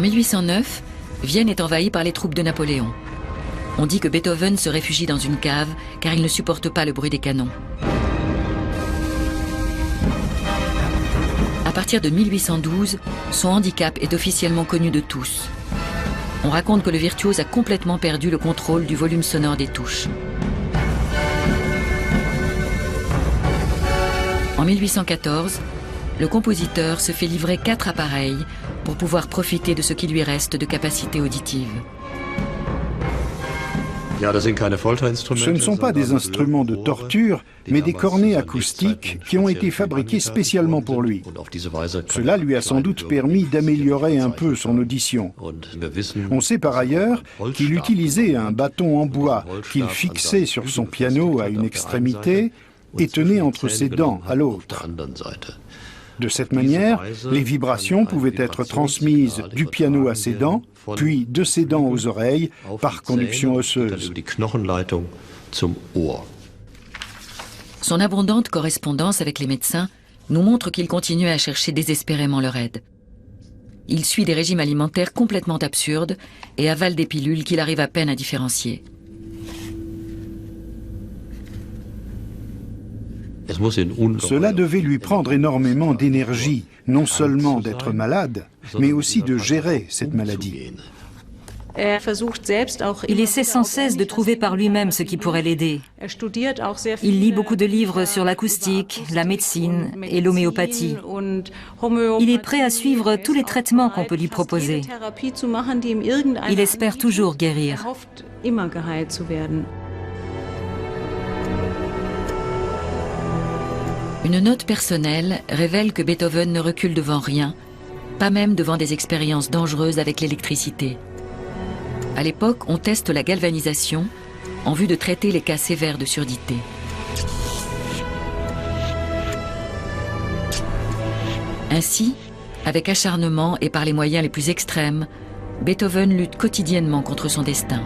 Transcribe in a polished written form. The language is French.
En 1809, Vienne est envahie par les troupes de Napoléon. On dit que Beethoven se réfugie dans une cave car il ne supporte pas le bruit des canons. À partir de 1812, son handicap est officiellement connu de tous. On raconte que le virtuose a complètement perdu le contrôle du volume sonore des touches. En 1814, le compositeur se fait livrer 4 appareils pour pouvoir profiter de ce qui lui reste de capacité auditive. Ce ne sont pas des instruments de torture, mais des cornets acoustiques qui ont été fabriqués spécialement pour lui. Cela lui a sans doute permis d'améliorer un peu son audition. On sait par ailleurs qu'il utilisait un bâton en bois qu'il fixait sur son piano à une extrémité et tenait entre ses dents à l'autre. De cette manière, les vibrations pouvaient être transmises du piano à ses dents, puis de ses dents aux oreilles par conduction osseuse. Son abondante correspondance avec les médecins nous montre qu'il continue à chercher désespérément leur aide. Il suit des régimes alimentaires complètement absurdes et avale des pilules qu'il arrive à peine à différencier. Cela devait lui prendre énormément d'énergie, non seulement d'être malade, mais aussi de gérer cette maladie. Il essaie sans cesse de trouver par lui-même ce qui pourrait l'aider. Il lit beaucoup de livres sur l'acoustique, la médecine et l'homéopathie. Il est prêt à suivre tous les traitements qu'on peut lui proposer. Il espère toujours guérir. Une note personnelle révèle que Beethoven ne recule devant rien, pas même devant des expériences dangereuses avec l'électricité. À l'époque, on teste la galvanisation en vue de traiter les cas sévères de surdité. Ainsi, avec acharnement et par les moyens les plus extrêmes, Beethoven lutte quotidiennement contre son destin.